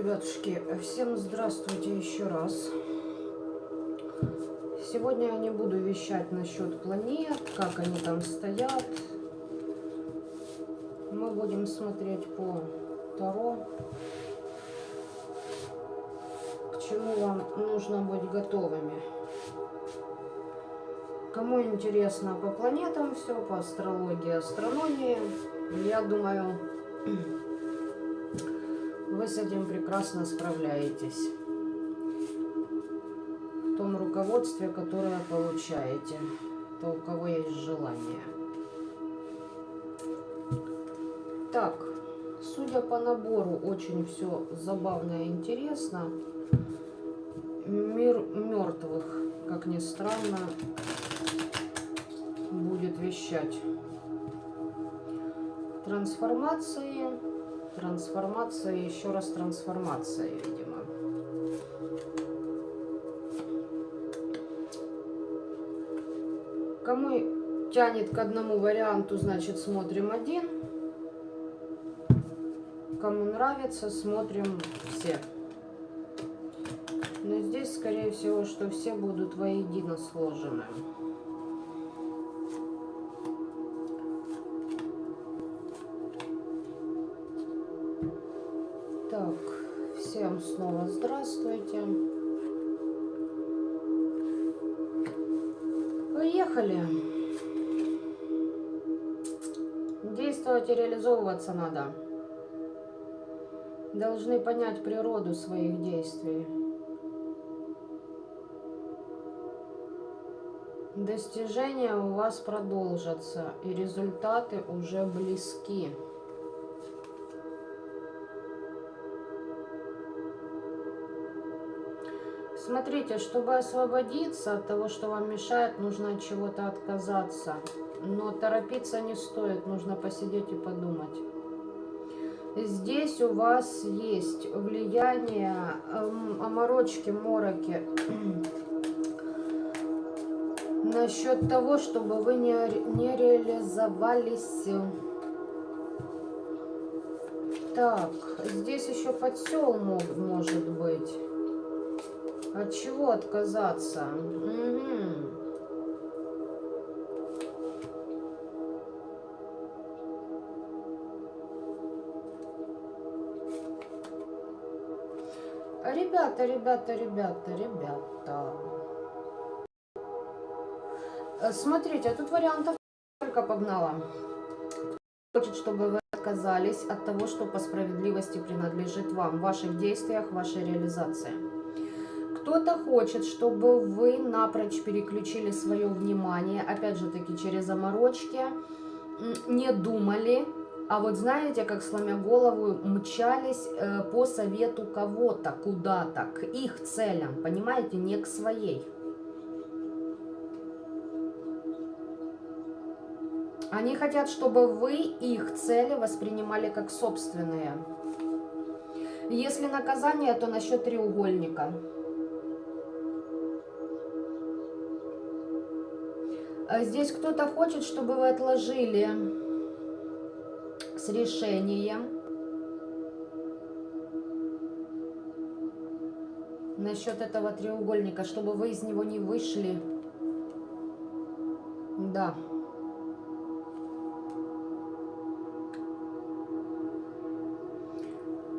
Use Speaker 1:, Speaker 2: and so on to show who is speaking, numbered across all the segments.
Speaker 1: ребятушки, всем здравствуйте еще раз. Сегодня я не буду вещать насчет планет, как они там стоят. Мы будем смотреть по Таро. К чему вам нужно быть готовыми. Кому интересно по планетам все, по астрологии, астрономии, я думаю, вы с этим прекрасно справляетесь. В том руководстве, которое получаете, то у кого есть желание. Так, судя по набору, очень все забавно и интересно. Мир мертвых, как ни странно, будет вещать. Трансформации, еще раз трансформация, видимо. Кому тянет к одному варианту, значит смотрим один. Кому нравится, смотрим все. Но здесь, скорее всего, что все будут воедино сложены. Так, всем снова здравствуйте. Поехали. Действовать и реализовываться надо. Должны понять природу своих действий. Достижения у вас продолжатся, и результаты уже близки. Смотрите, чтобы освободиться от того, что вам мешает, нужно от чего-то отказаться. Но торопиться не стоит, нужно посидеть и подумать. Здесь у вас есть влияние, оморочки, мороки насчет того, чтобы вы не реализовались. Так, здесь еще подсел может быть. От чего отказаться? Угу. Ребята. Смотрите, тут вариантов только погнала. Хочет, чтобы вы отказались от того, что по справедливости принадлежит вам, в ваших действиях, в вашей реализации. Кто-то хочет, чтобы вы напрочь переключили свое внимание, опять же таки через заморочки, не думали, а вот знаете, как сломя голову мчались по совету кого-то куда-то, к их целям, понимаете, не к своей. Они хотят, чтобы вы их цели воспринимали как собственные. Если наказание, то насчет треугольника. Здесь кто-то хочет, чтобы вы отложили с решением насчет этого треугольника, чтобы вы из него не вышли. Да.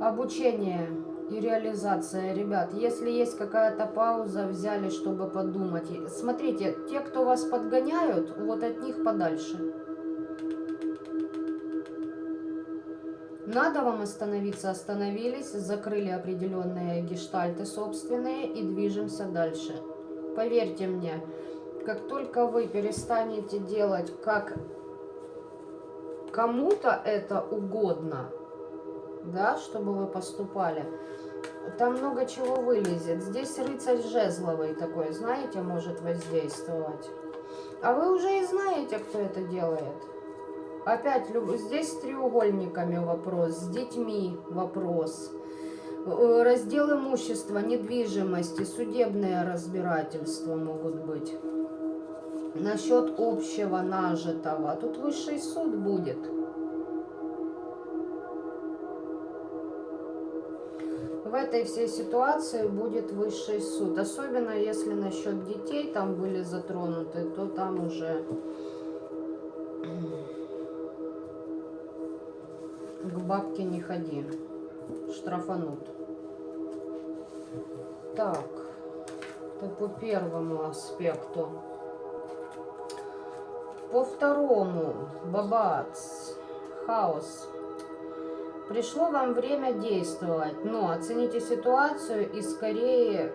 Speaker 1: Обучение и реализация, ребят. Если есть какая-то пауза, взяли, чтобы подумать. Смотрите, те, кто вас подгоняют, вот от них подальше. Надо вам остановиться, остановились, закрыли определенные гештальты собственные и движемся дальше. Поверьте мне, как только вы перестанете делать, как кому-то это угодно, да, чтобы вы поступали, там много чего вылезет. Здесь рыцарь жезловый такой, знаете, может воздействовать. А вы уже и знаете, кто это делает. Опять, здесь с треугольниками вопрос, с детьми вопрос. Раздел имущества, недвижимости, судебные разбирательства могут быть. Насчет общего нажитого. Тут высший суд будет. в этой всей ситуации будет высший суд. Особенно если насчет детей там были затронуты, то там уже к бабке не ходи, штрафанут. Так, это по первому аспекту. По второму, бабац, хаос. Пришло вам время действовать, но оцените ситуацию и скорее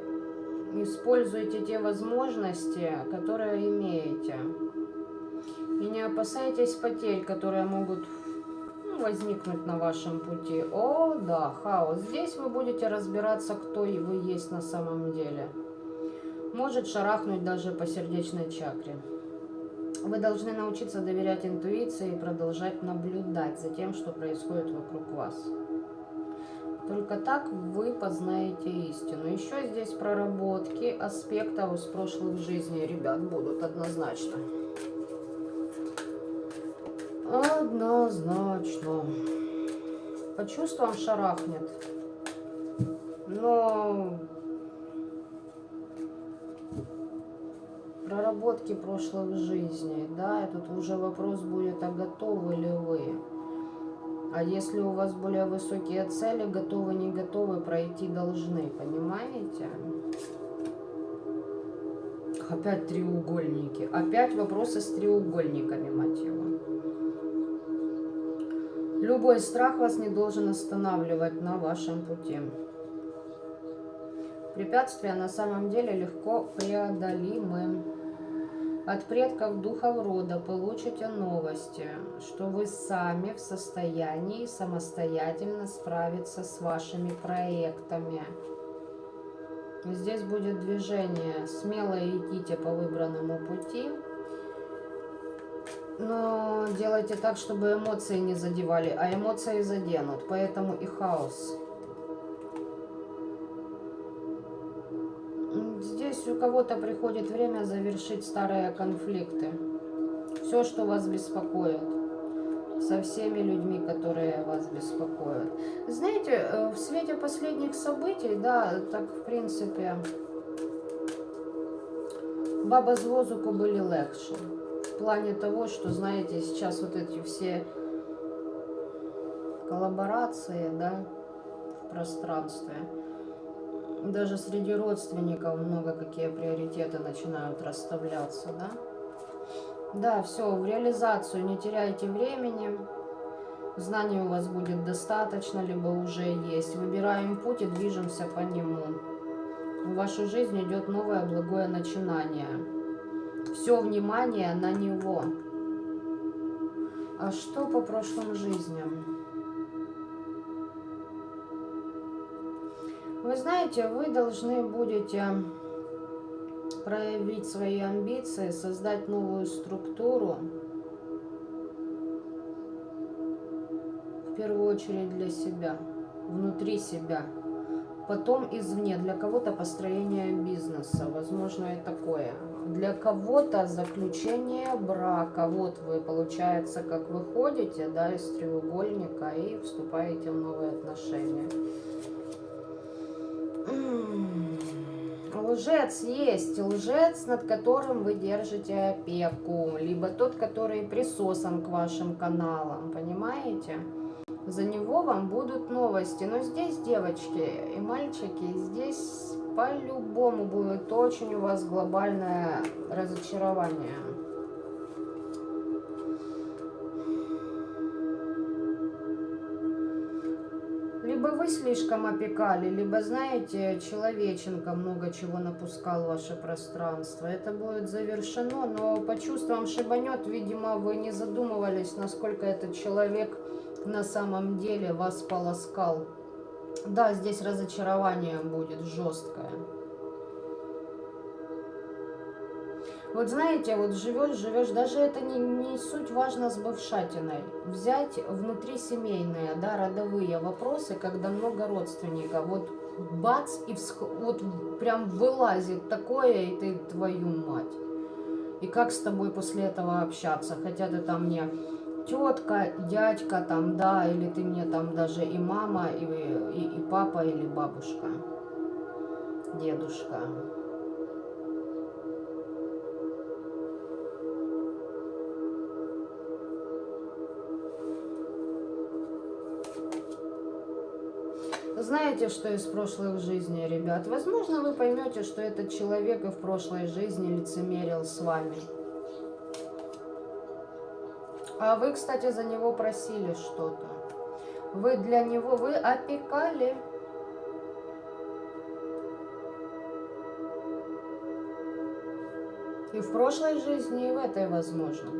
Speaker 1: используйте те возможности, которые имеете. И не опасайтесь потерь, которые могут возникнуть на вашем пути. О, да, хаос. Здесь вы будете разбираться, кто вы есть на самом деле. Может шарахнуть даже по сердечной чакре. Вы должны научиться доверять интуиции и продолжать наблюдать за тем, что происходит вокруг вас. Только так вы познаете истину. Еще здесь проработки аспектов из прошлых жизней, ребят, будут однозначно. Однозначно. По чувствам шарахнет. Но проработки прошлых жизней, да, и тут уже вопрос будет, а готовы ли вы? А если у вас более высокие цели, готовы, не готовы, пройти должны, понимаете? Опять треугольники. Опять вопросы с треугольниками, мать его. Любой страх вас не должен останавливать на вашем пути. Препятствия на самом деле легко преодолимы. От предков духов рода получите новости, что вы сами в состоянии самостоятельно справиться с вашими проектами. Здесь будет движение. Смело идите по выбранному пути. Но делайте так, чтобы эмоции не задевали, а эмоции заденут. Поэтому и хаос. Здесь у кого-то приходит время завершить старые конфликты. Все, что вас беспокоит. Со всеми людьми, которые вас беспокоят. Знаете, в свете последних событий, да, так в принципе, баба з возу были легче. В плане того, что, знаете, сейчас вот эти все коллаборации, да, в пространстве. Даже среди родственников много какие приоритеты начинают расставляться, да? Да, все, в реализацию не теряйте времени. Знаний у вас будет достаточно, либо уже есть. Выбираем путь и движемся по нему. В вашу жизнь идет новое благое начинание. Все внимание на него. А что по прошлым жизням? Вы знаете, вы должны будете проявить свои амбиции, создать новую структуру, в первую очередь для себя, внутри себя, потом извне, для кого-то построение бизнеса, возможно и такое, для кого-то заключение брака, вот вы, получается, как выходите, да, из треугольника и вступаете в новые отношения. Лжец есть, лжец, над которым вы держите опеку, либо тот, который присосан к вашим каналам, понимаете? За него вам будут новости. Но здесь, девочки и мальчики, здесь по-любому будет очень у вас глобальное разочарование. Либо вы слишком опекали, либо, знаете, человеченко много чего напускал в ваше пространство. Это будет завершено, но по чувствам шибанет, видимо, вы не задумывались, насколько этот человек на самом деле вас полоскал. Да, здесь разочарование будет жесткое. Вот знаете, вот живешь, даже это не суть важно с бывшатиной. Взять внутрисемейные, да, родовые вопросы, когда много родственников, вот бац, и вот прям вылазит такое, и ты, твою мать. И как с тобой после этого общаться? Хотя ты там мне тетка, дядька там, да, или ты мне там даже и мама, и папа, или бабушка, дедушка. Знаете, что из прошлых жизней, ребят? Возможно, вы поймете, что этот человек и в прошлой жизни лицемерил с вами. А вы, кстати, за него просили что-то. Вы для него, вы опекали. И в прошлой жизни, и в этой, возможно.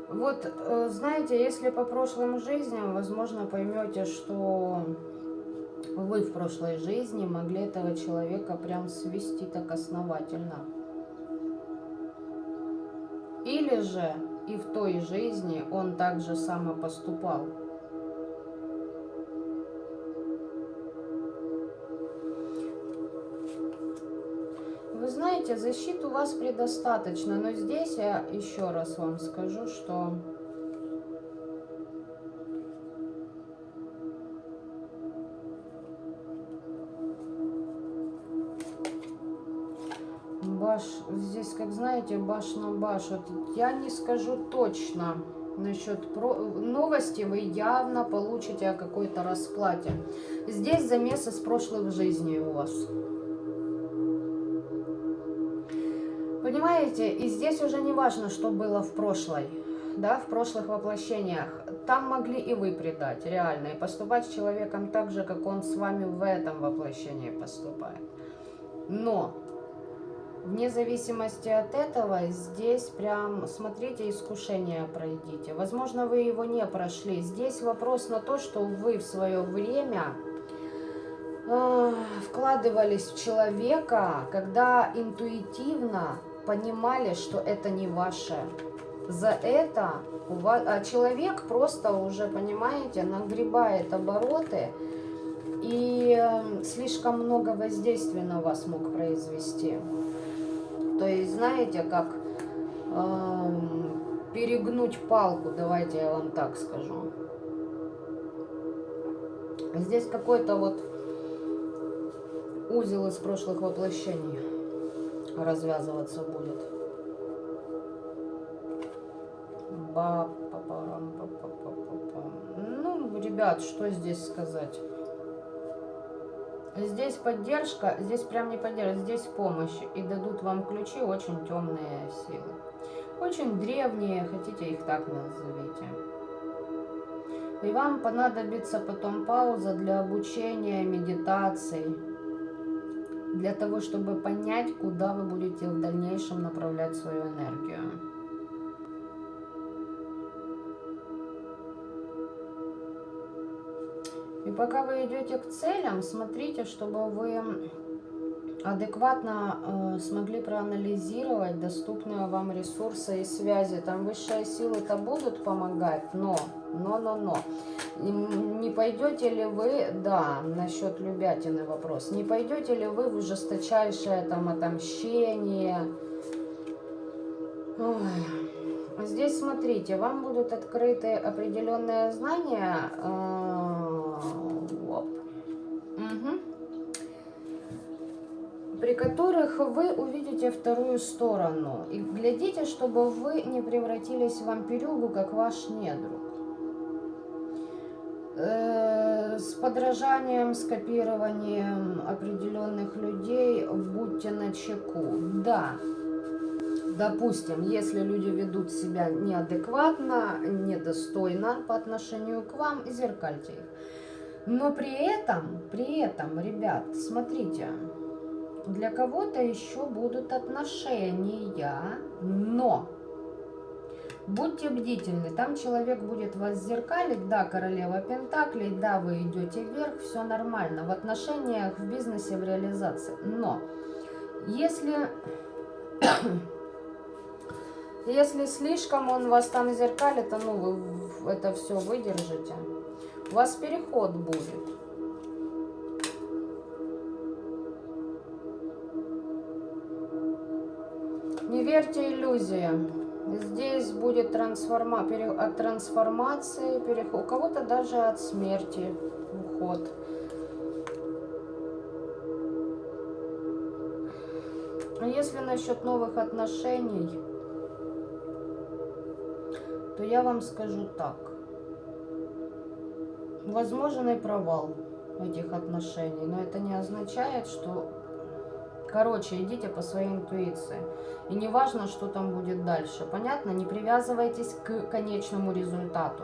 Speaker 1: Вот, знаете, если по прошлым жизням, возможно, поймете, что вы в прошлой жизни могли этого человека прям свести так основательно. Или же и в той жизни он так же само поступал. Вы знаете, защит у вас предостаточно, но здесь я еще раз вам скажу, что здесь, как знаете, баш на баш. Вот я не скажу точно насчет новости, вы явно получите о какой-то расплате. Здесь замес из прошлых жизней у вас. Понимаете, и здесь уже не важно, что было в прошлой, да, в прошлых воплощениях. Там могли и вы предать, реально, и поступать с человеком так же, как он с вами в этом воплощении поступает. Но вне зависимости от этого, здесь прям, смотрите, искушение пройдите. Возможно, вы его не прошли. Здесь вопрос на то, что вы в свое время вкладывались в человека, когда интуитивно понимали, что это не ваше. За это у вас, а человек просто уже, понимаете, нагребает обороты и слишком много воздействия на вас мог произвести. То есть, знаете, как перегнуть палку, давайте я вам так скажу. Здесь какой-то вот узел из прошлых воплощений развязываться будет. Ну, ребят, что здесь сказать? Здесь поддержка, здесь прям не поддержка, здесь помощь. И дадут вам ключи очень темные силы. Очень древние, хотите их так назовите. И вам понадобится потом пауза для обучения, медитаций. Для того, чтобы понять, куда вы будете в дальнейшем направлять свою энергию. И пока вы идете к целям, смотрите, чтобы вы адекватно смогли проанализировать доступные вам ресурсы и связи. Там высшие силы-то будут помогать, но. Не пойдете ли вы, да, насчет любятины вопрос, не пойдете ли вы в жесточайшее там отомщение? Ой. Здесь смотрите, вам будут открыты определенные знания, при которых вы увидите вторую сторону. И глядите, чтобы вы не превратились в вампирюгу, как ваш недруг. С подражанием, с копированием определенных людей будьте начеку. Да, допустим, если люди ведут себя неадекватно, недостойно по отношению к вам, зеркальте их. Но при этом, ребят, смотрите, для кого-то еще будут отношения, но будьте бдительны, там человек будет вас зеркалить, да, королева пентаклей, да, вы идете вверх, все нормально, в отношениях, в бизнесе, в реализации. Но если слишком он вас там зеркалит, ну вы это все выдержите, у вас переход будет. верьте иллюзиям. Здесь будет от трансформации, у кого-то даже от смерти уход. А если насчет новых отношений, то я вам скажу так. Возможен и провал этих отношений, но это не означает, что... Короче, идите по своей интуиции. И не важно, что там будет дальше. Понятно? Не привязывайтесь к конечному результату.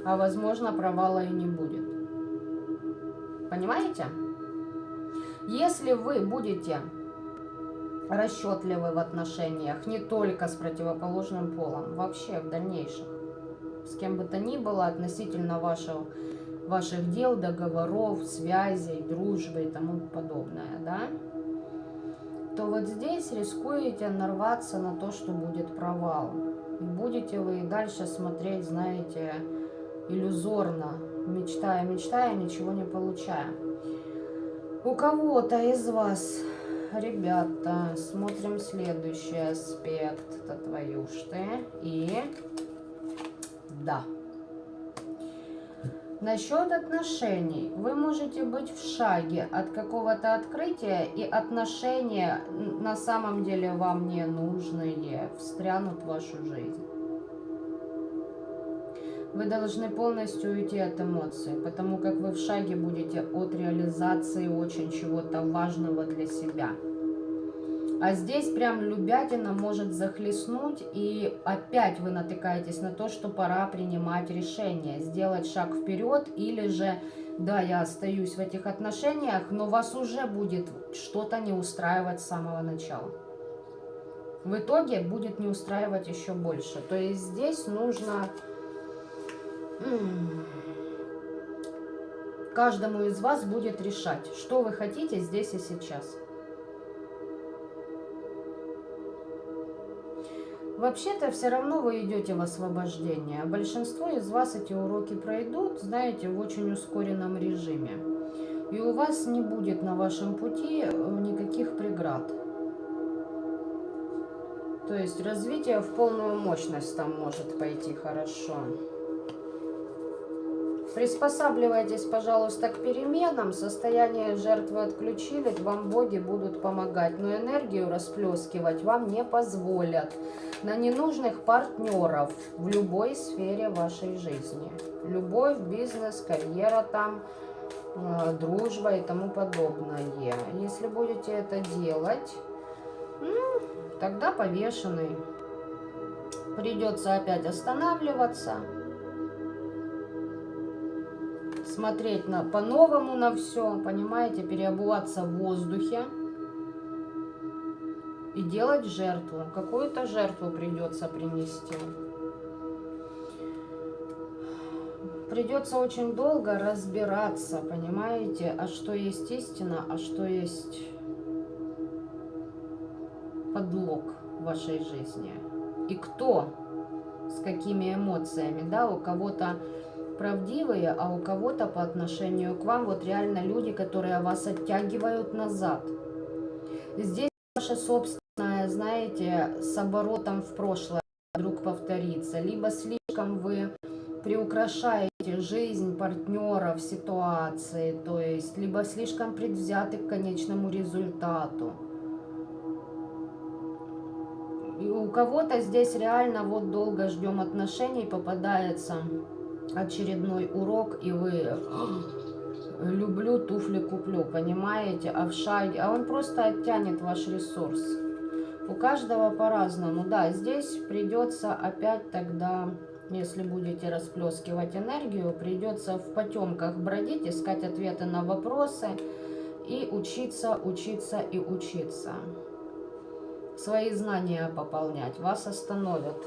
Speaker 1: А возможно, провала и не будет. Понимаете? Если вы будете расчетливы в отношениях не только с противоположным полом, вообще в дальнейшем, с кем бы то ни было относительно ваших дел, договоров, связей, дружбы и тому подобное, да, то вот здесь рискуете нарваться на то, что будет провал. И будете вы и дальше смотреть, знаете, иллюзорно, мечтая, ничего не получая. У кого-то из вас, ребята, смотрим следующий аспект. Это твою ж ты. И да. Насчет отношений. Вы можете быть в шаге от какого-то открытия, и отношения на самом деле вам не нужные встрянут в вашу жизнь. Вы должны полностью уйти от эмоций, потому как вы в шаге будете от реализации очень чего-то важного для себя. А здесь прям любятина может захлестнуть, и опять вы натыкаетесь на то, что пора принимать решение, сделать шаг вперед, или же, да, я остаюсь в этих отношениях, но вас уже будет что-то не устраивать с самого начала. В итоге будет не устраивать еще больше. То есть здесь нужно... Каждому из вас будет решать, что вы хотите здесь и сейчас. Вообще-то все равно вы идете в освобождение. Большинство из вас эти уроки пройдут, знаете, в очень ускоренном режиме. И у вас не будет на вашем пути никаких преград. То есть развитие в полную мощность там может пойти хорошо. Приспосабливайтесь, пожалуйста, к переменам. Состояние жертвы отключили, вам боги будут помогать. Но энергию расплескивать вам не позволят на ненужных партнеров в любой сфере вашей жизни. Любовь, бизнес, карьера там, дружба и тому подобное. Если будете это делать, тогда повешенный. Придется опять останавливаться. Смотреть по-новому на все, понимаете, переобуваться в воздухе и делать жертву. Какую-то жертву придется принести. Придется очень долго разбираться, понимаете, а что есть истина, а что есть подлог в вашей жизни. И кто, с какими эмоциями, да, у кого-то правдивые, а у кого-то по отношению к вам вот реально люди, которые вас оттягивают назад. Здесь ваше собственное, знаете, с оборотом в прошлое вдруг повторится. Либо слишком вы приукрашаете жизнь партнеров, ситуации, то есть, либо слишком предвзяты к конечному результату. И у кого-то здесь реально вот долго ждем отношений, попадается очередной урок, и вы люблю, туфли куплю, понимаете, а в шаге, а он просто оттянет ваш ресурс. У каждого по-разному, да, здесь придется опять тогда, если будете расплескивать энергию, придется в потемках бродить, искать ответы на вопросы и учиться, учиться и учиться. Свои знания пополнять, вас остановят.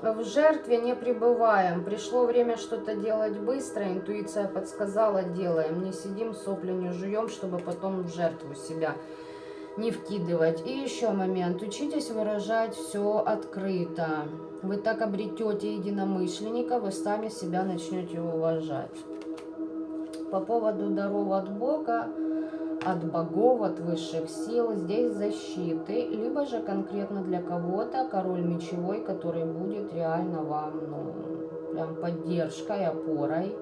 Speaker 1: В жертве не пребываем. Пришло время что-то делать быстро. Интуиция подсказала, делаем. Не сидим, сопли не жуем, чтобы потом в жертву себя не вкидывать. И еще момент. Учитесь выражать все открыто. Вы так обретете единомышленника, вы сами себя начнете уважать. По поводу даров от Бога, от богов, от высших сил, здесь защиты, либо же конкретно для кого-то король мечевой, который будет реально вам, ну, прям поддержкой, опорой.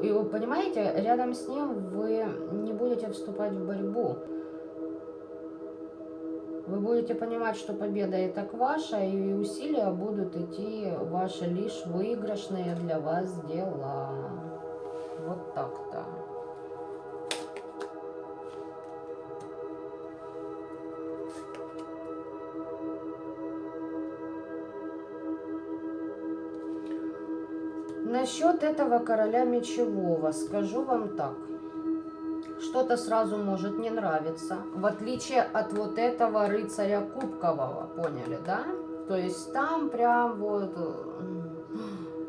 Speaker 1: И вы понимаете, рядом с ним вы не будете вступать в борьбу. Вы будете понимать, что победа и так ваша, и усилия будут идти ваши лишь выигрышные для вас дела. Вот так-то. Насчет этого короля мечевого скажу вам так. Что-то сразу может не нравиться, в отличие от вот этого рыцаря кубкового, поняли, да? То есть там прям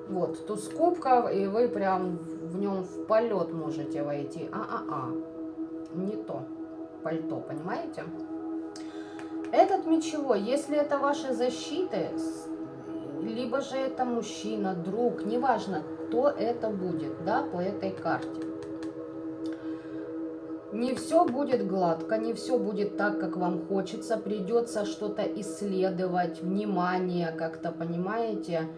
Speaker 1: вот туз кубков, и вы прям в нем в полет можете войти. Не то пальто, понимаете? Этот мечевой, если это ваши защиты, либо же это мужчина, друг, неважно, кто это будет, да, по этой карте. Не все будет гладко, не все будет так, как вам хочется. Придется что-то исследовать, внимание как-то, понимаете,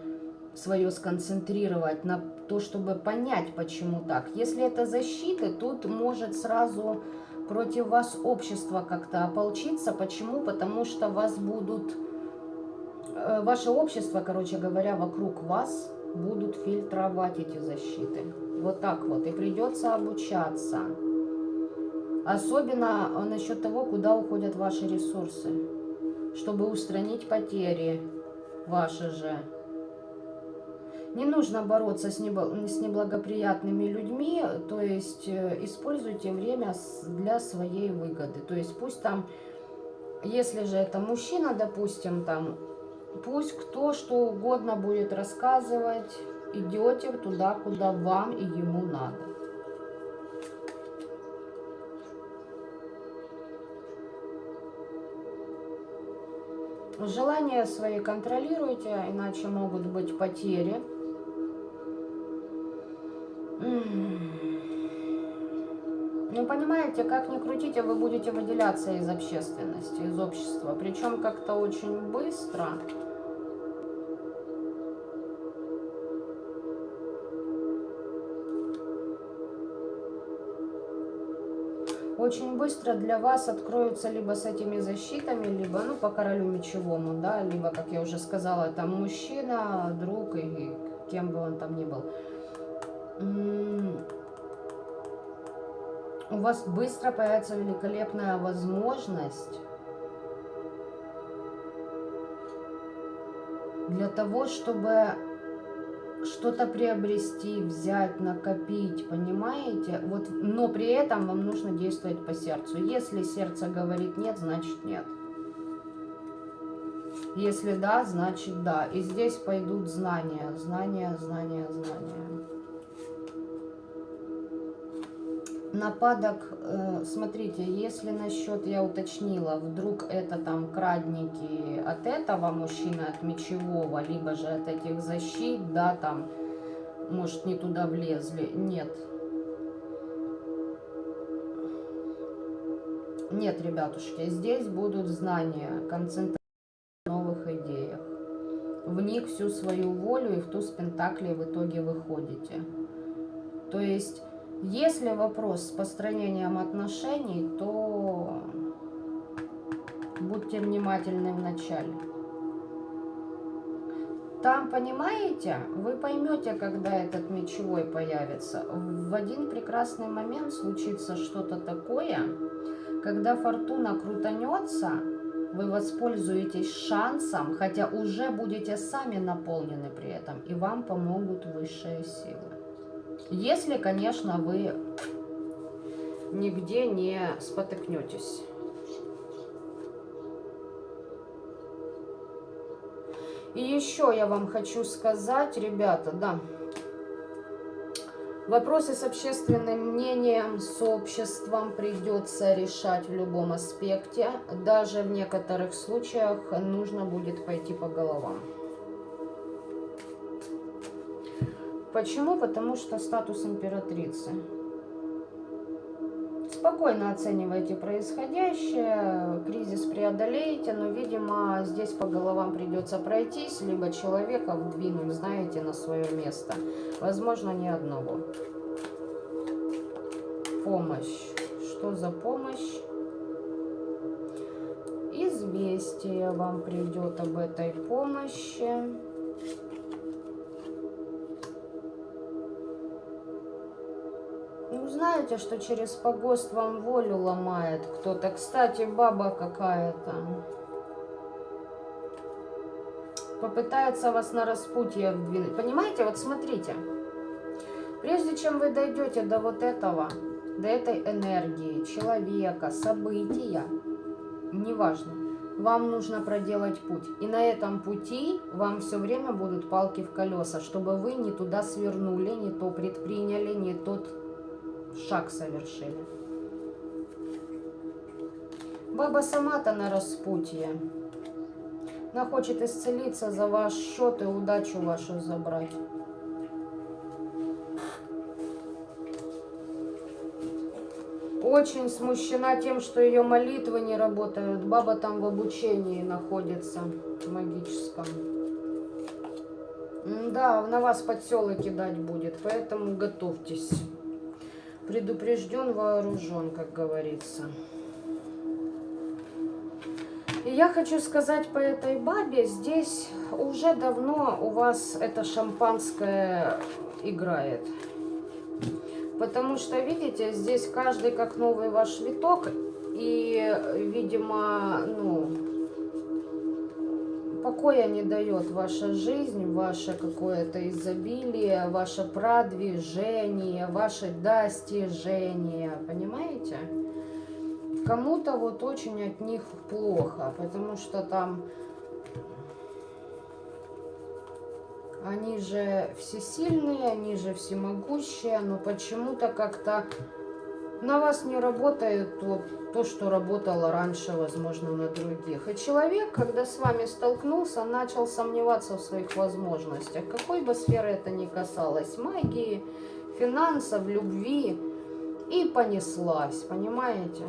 Speaker 1: свое сконцентрировать на то, чтобы понять, почему так. Если это защиты, тут может сразу против вас общество как-то ополчиться. Почему? Потому что вас будут, ваше общество, короче говоря, вокруг вас будут фильтровать эти защиты. Вот так вот. И придется обучаться. Особенно насчет того, куда уходят ваши ресурсы, чтобы устранить потери ваши же. Не нужно бороться с неблагоприятными людьми, то есть используйте время для своей выгоды. То есть пусть там, если же это мужчина, допустим, там, пусть кто что угодно будет рассказывать, идете туда, куда вам и ему надо. Желания свои контролируйте, иначе могут быть потери. Ну, понимаете, как ни крутите, вы будете выделяться из общественности, из общества. Причем как-то очень быстро. Очень быстро для вас откроются либо с этими защитами, либо, ну, по королю мечевому, да, либо, как я уже сказала, там мужчина, друг и кем бы он там ни был. У вас быстро появится великолепная возможность для того, чтобы что-то приобрести, взять, накопить, понимаете? Вот, но при этом вам нужно действовать по сердцу. Если сердце говорит нет, значит нет. Если да, значит да. И здесь пойдут знания, знания, знания, знания. Нападок, смотрите, если насчет, я уточнила, вдруг это там крадники от этого мужчины, от мечевого, либо же от этих защит, да, там, может, не туда влезли, нет. Нет, ребятушки, здесь будут знания, концентрация на новых идеях. В них всю свою волю и в туз пентаклей в итоге выходите. То есть... Если вопрос с построением отношений, то будьте внимательны в начале. Там, понимаете, вы поймете, когда этот мечевой появится. В один прекрасный момент случится что-то такое, когда фортуна крутанется, вы воспользуетесь шансом, хотя уже будете сами наполнены при этом, и вам помогут высшие силы. Если, конечно, вы нигде не спотыкнетесь. И еще я вам хочу сказать, ребята, да, Вопросы с общественным мнением, с обществом придется решать в любом аспекте. Даже в некоторых случаях нужно будет пойти по головам. Почему? Потому что статус императрицы. Спокойно оценивайте происходящее, кризис преодолеете, но, видимо, здесь по головам придется пройтись, либо человека вдвинуть, знаете, на свое место. Возможно, ни одного. Помощь. Что за помощь? Известие вам придет об этой помощи. Ну, знаете, что через погост вам волю ломает кто-то. Кстати, баба какая-то. Попытается вас на распутье вдвинуть. Понимаете, вот смотрите. Прежде чем вы дойдете до вот этого, до этой энергии, человека, события, неважно, вам нужно проделать путь. И на этом пути вам все время будут палки в колеса, чтобы вы не туда свернули, не то предприняли, не тот шаг совершили. Баба сама-то на распутье. Она хочет исцелиться за ваш счет и удачу вашу забрать. Очень смущена тем, что ее молитвы не работают. Баба там в обучении находится, магическом. Да, на вас подселы кидать будет, поэтому готовьтесь. Предупрежден, вооружен, как говорится. И я хочу сказать по этой бабе, здесь уже давно у вас это шампанское играет. Потому что, видите, здесь каждый как новый ваш виток. И, видимо, покоя не дает ваша жизнь, ваше какое-то изобилие, ваше продвижение, ваше достижение. Понимаете? Кому-то вот очень от них плохо, потому что там они же всесильные, они же всемогущие, но почему-то как-то на вас не работает то, что работало раньше, возможно, на других. И человек, когда с вами столкнулся, начал сомневаться в своих возможностях. Какой бы сферы это ни касалось, магии, финансов, любви, и понеслась, понимаете?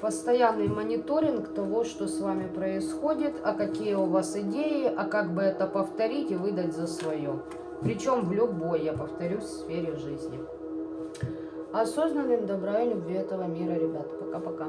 Speaker 1: Постоянный мониторинг того, что с вами происходит, а какие у вас идеи, а как бы это повторить и выдать за свое. Причем в любой, я повторюсь, сфере жизни. Осознанным добра и любви этого мира, ребята. Пока-пока.